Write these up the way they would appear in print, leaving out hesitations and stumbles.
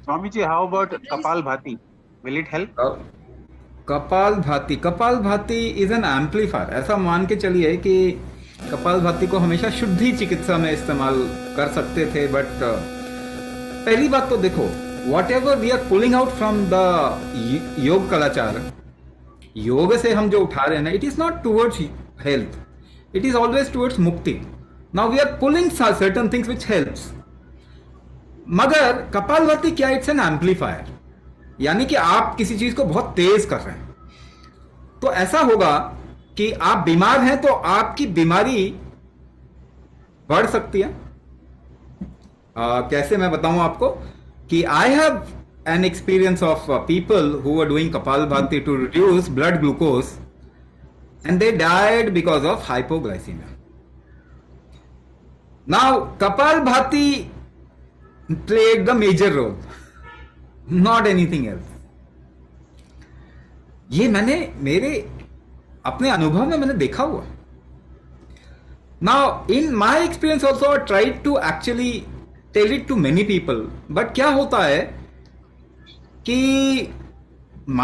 Swamiji, how about Kapalbhati? Will it help? कपाल भाती is an amplifier. ऐसा मान के चलिए कि कपाल भाती को हमेशा शुद्धि चिकित्सा में इस्तेमाल कर सकते थे, बट पहली बात तो देखो, whatever we are pulling out from the yoga culture, योग से हम जो उठा रहे हैं ना, it is not towards health, it is always towards मुक्ति। Now we are pulling certain things which helps, मगर कपालभाति क्या, इट्स एन एम्पलीफायर। यानी कि आप किसी चीज को बहुत तेज कर रहे हैं, तो ऐसा होगा कि आप बीमार हैं तो आपकी बीमारी बढ़ सकती है। कैसे मैं बताऊं आपको कि I have an experience of people who are doing kapalbhati to reduce blood glucose and they died because of hypoglycaemia. Now kapalbhati played the major role, not anything else. ये मैंने मेरे अपने अनुभव में मैंने देखा हुआ। Now in my experience also I tried to actually tell it to many people, but क्या होता है कि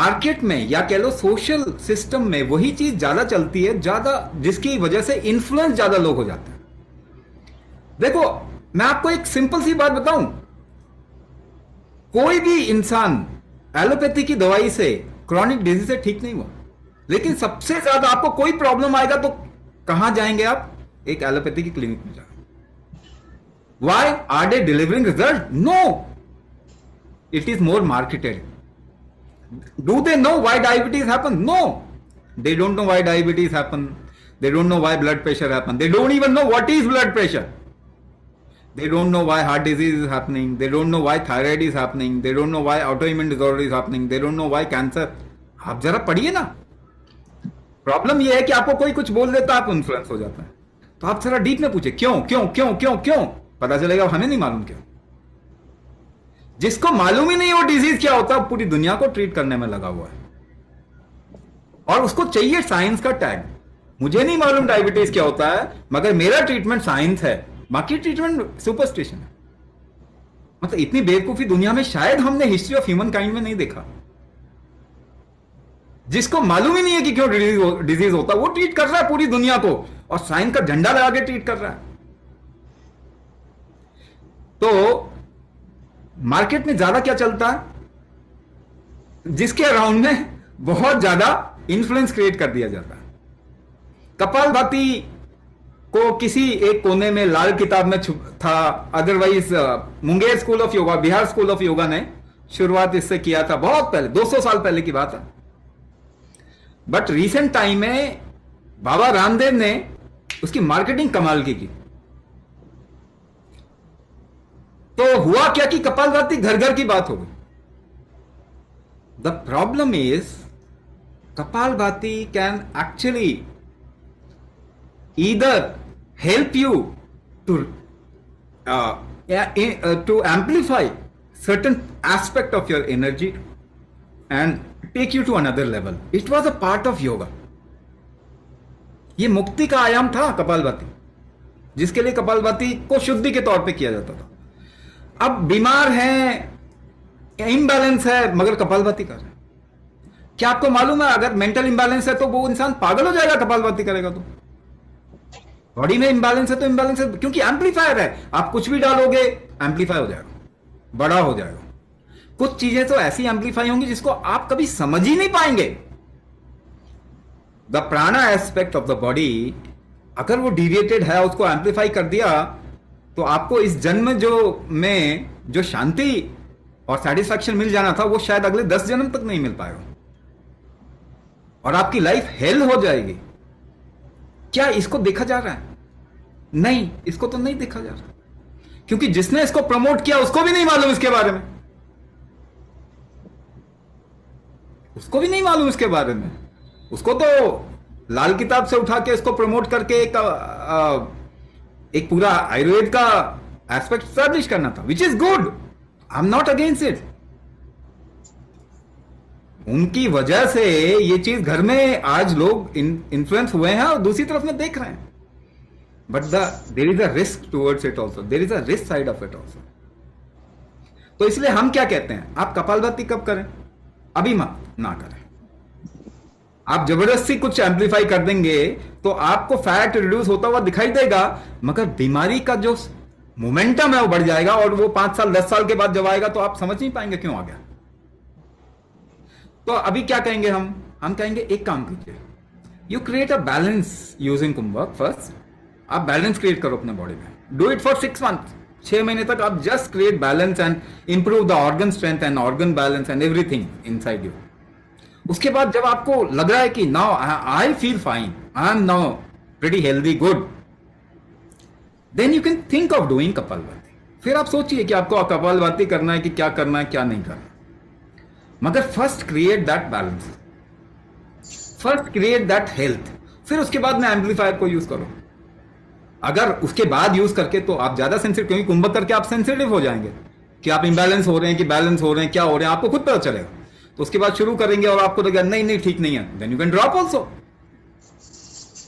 मार्केट में या कह लो सोशल सिस्टम में वही चीज ज्यादा चलती है, ज्यादा, जिसकी वजह से इन्फ्लुएंस ज्यादा लोग हो जाते हैं। देखो, मैं आपको एक सिंपल सी बात बताऊं, कोई भी इंसान एलोपैथी की दवाई से, क्रॉनिक डिजीज से ठीक नहीं हुआ, लेकिन सबसे ज्यादा आपको कोई प्रॉब्लम आएगा तो कहां जाएंगे आप? एक एलोपैथी की क्लिनिक में जाएंगे। Why are they delivering result? No, it is more marketed. Do they know why diabetes happen? No, they don't know why diabetes happen, they don't know why blood pressure happen, they don't even know what is blood pressure, they don't know why heart disease is happening, they don't know why thyroid is happening, they don't know why autoimmune disorder is happening, they don't know why cancer। आप जरा पढ़िए ना। Problem ये है कि आपको कोई कुछ बोल देता है, आप इन्फ्लुएंस हो जाता है। तो आप जरा डीप में पूछे क्यों क्यों क्यों क्यों क्यों, पता चलेगा हमें नहीं मालूम क्यों। जिसको मालूम ही नहीं वो डिजीज क्या होता है, पूरी दुनिया को ट्रीट करने में लगा हुआ है और उसको चाहिए साइंस का टैग। मुझे नहीं मालूम डायबिटीज क्या होता है, मगर मेरा ट्रीटमेंट साइंस है, बाकी ट्रीटमेंट सुपरस्टिशन है। मतलब इतनी बेवकूफी दुनिया में शायद हमने हिस्ट्री ऑफ ह्यूमन काइंड में नहीं देखा। जिसको मालूम ही नहीं है कि क्यों डिजीज होता है, वो ट्रीट कर रहा है पूरी दुनिया को और साइंस का झंडा लगा के ट्रीट कर रहा है। तो मार्केट में ज्यादा क्या चलता है, जिसके अराउंड में बहुत ज्यादा इंफ्लुएंस क्रिएट कर दिया जाता है। कपालभाति को किसी एक कोने में लाल किताब में था, otherwise Munger school of yoga, Bihar school of yoga ने शुरुआत इससे किया था, बहुत पहले, 200 साल पहले की बात है। बट रिसेंट टाइम में बाबा रामदेव ने उसकी मार्केटिंग कमाल की। तो हुआ क्या कि कपालभाति घर घर की बात हो गई। The problem is kapalbhati can actually either help you to to amplify certain aspect of your energy and take you to another level. It was a part of yoga. ये मुक्ति का आयाम था कपालभाति, जिसके लिए कपालभाति को शुद्धि के तौर पे किया जाता था। अब बीमार है, इम्बैलेंस है, मगर कपालभाति कर रहे हैं। क्या आपको मालूम है अगर मेंटल इम्बैलेंस है तो वो इंसान पागल हो जाएगा कपालभाति करेगा तो? बॉडी में इंबैलेंस है तो इंबैलेंस है, क्योंकि एम्पलीफायर है, आप कुछ भी डालोगे एम्पलीफाई हो जाएगा, बड़ा हो जाएगा। कुछ चीजें तो ऐसी एम्पलीफाई होंगी जिसको आप कभी समझ ही नहीं पाएंगे। द प्राणा एस्पेक्ट ऑफ द बॉडी अगर वो डिविएटेड है, उसको एम्पलीफाई कर दिया, तो आपको इस जन्म जो शांति और सेटिस्फैक्शन मिल जाना था, वो शायद अगले 10 जन्म तक नहीं मिल पाएगा और आपकी लाइफ हेल हो जाएगी। क्या इसको देखा जा रहा है? नहीं, इसको तो नहीं देखा जा रहा, क्योंकि जिसने इसको प्रमोट किया उसको भी नहीं मालूम इसके बारे में, उसको भी नहीं मालूम इसके बारे में। उसको तो लाल किताब से उठा के इसको प्रमोट करके एक पूरा आयुर्वेद का एस्पेक्ट स्टैब्लिश करना था, which is good, I am not against it. उनकी वजह से ये चीज घर में आज लोग इन्फ्लुएंस हुए हैं और दूसरी तरफ में देख रहे हैं। But there is a risk towards it also, there is a risk side of it also. तो इसलिए हम क्या कहते हैं, आप कपालभाति कब करें, अभी मत ना करें। आप जबरदस्ती कुछ एम्पलीफाई कर देंगे तो आपको फैट रिड्यूस होता हुआ दिखाई देगा, मगर बीमारी का जो मोमेंटम है वो बढ़ जाएगा, और वो 5 साल 10 साल के बाद जब आएगा तो आप समझ नहीं पाएंगे क्यों आ गया। तो अभी क्या कहेंगे हम कहेंगे एक काम कीजिए, you create a balance using kumbhak. First आप बैलेंस क्रिएट करो अपने बॉडी में, डू इट फॉर 6 मंथ, 6 महीने तक आप just create balance and improve the organ strength and organ balance and everything inside you. उसके बाद जब आपको लग रहा है कि now I feel fine, I am now pretty healthy, good, then you can think of doing kapalbhati. फिर आप सोचिए कि आपको कपालभाति करना है कि क्या करना है क्या नहीं करना, मगर first create that balance, first create that health, फिर उसके बाद में एम्पलीफायर को यूज करो। अगर उसके बाद यूज करके तो आप ज्यादा सेंसिटिव, क्योंकि कुंभक करके आप सेंसिटिव हो जाएंगे कि आप इंबैलेंस हो रहे हैं कि बैलेंस हो रहे हैं, क्या हो रहे हैं आपको खुद पता चलेगा। तो उसके बाद शुरू करेंगे और आपको लगेगा नहीं ठीक नहीं है, then you can drop also.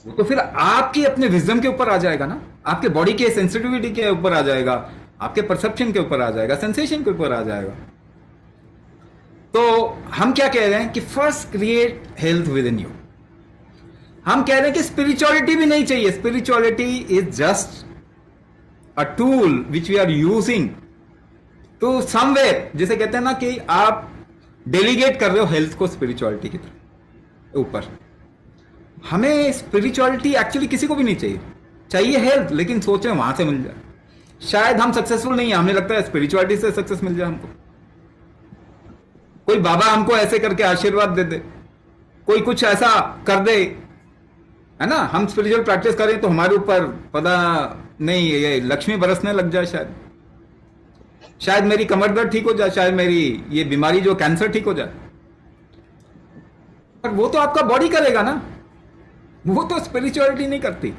वो तो फिर आपकी अपने विजडम के ऊपर आ जाएगा ना, आपके बॉडी के सेंसिटिविटी के ऊपर आ जाएगा, आपके परसेप्शन के ऊपर आ जाएगा, सेंसेशन के ऊपर आ जाएगा। तो हम क्या कह रहे हैं कि first create health within you. हम कह रहे हैं कि स्पिरिचुअलिटी भी नहीं चाहिए, spirituality is just a tool which we are using to somewhere, जिसे कहते हैं ना कि आप डेलीगेट कर रहे हो हेल्थ को स्पिरिचुअलिटी की तरफ ऊपर। हमें स्पिरिचुअलिटी एक्चुअली किसी को भी नहीं चाहिए, चाहिए हेल्थ, लेकिन सोचे वहां से मिल जाए। शायद हम सक्सेसफुल नहीं है, हमें लगता है स्पिरिचुअलिटी से सक्सेस मिल जाए हमको, कोई बाबा हमको ऐसे करके आशीर्वाद दे दे, कोई कुछ ऐसा कर दे, है ना, हम स्पिरिचुअल प्रैक्टिस करें तो हमारे ऊपर पता नहीं ये लक्ष्मी बरसने लग जाए, शायद मेरी कमर दर्द ठीक हो जाए, शायद मेरी ये बीमारी जो कैंसर ठीक हो जाए। पर वो तो आपका बॉडी करेगा ना, वो तो स्पिरिचुअलिटी नहीं करती।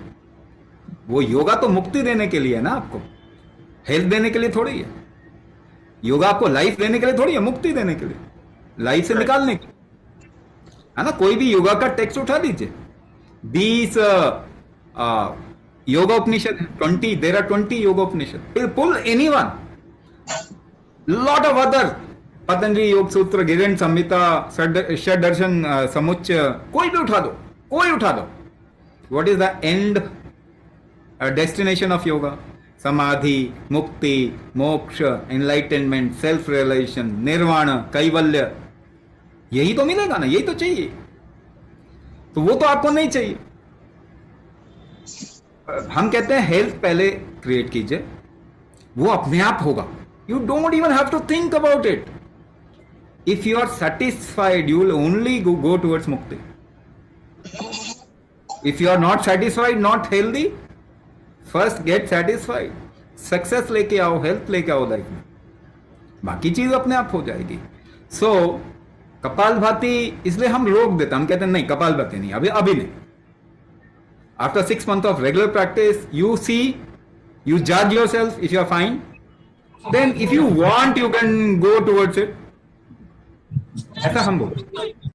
वो योगा तो मुक्ति देने के लिए है ना, आपको हेल्थ देने के लिए थोड़ी है। योगा आपको लाइफ देने के लिए थोड़ी है, मुक्ति देने के लिए, लाइफ से निकालने के लिए, है ना। कोई भी योगा का टेक्स्ट उठा दीजिए, 20 yoga Upanishad, 20 there are 20 yoga Upanishad, pull anyone, lot of other, Patanjali Yoga Sutra, गिरिन संहिता, षड्दर्शन समुच्चय, कोई भी उठा दो, कोई उठा दो। What is the end destination of yoga? समाधि, मुक्ति, मोक्ष, एनलाइटनमेंट, सेल्फ रियलाइजेशन, निर्वाण, कैवल्य, यही तो मिलेगा ना, यही तो चाहिए। तो वो तो आपको नहीं चाहिए। हम कहते हैं हेल्थ पहले क्रिएट कीजिए, वो अपने आप होगा। You don't even have to think about it. If you are satisfied, you will only go towards mukti. If you are not satisfied, not healthy, first get satisfied. Success लेके आओ, health लेके आओ life में, बाकी चीज अपने आप हो जाएगी। So कपालभाति इसलिए हम रोक देते, हम कहते हैं नहीं कपालभाति नहीं, अभी नहीं। After 6 months of regular practice, you see, you judge yourself. If you are fine, then if you want you can go towards it, ऐसा हम बोलते हैं।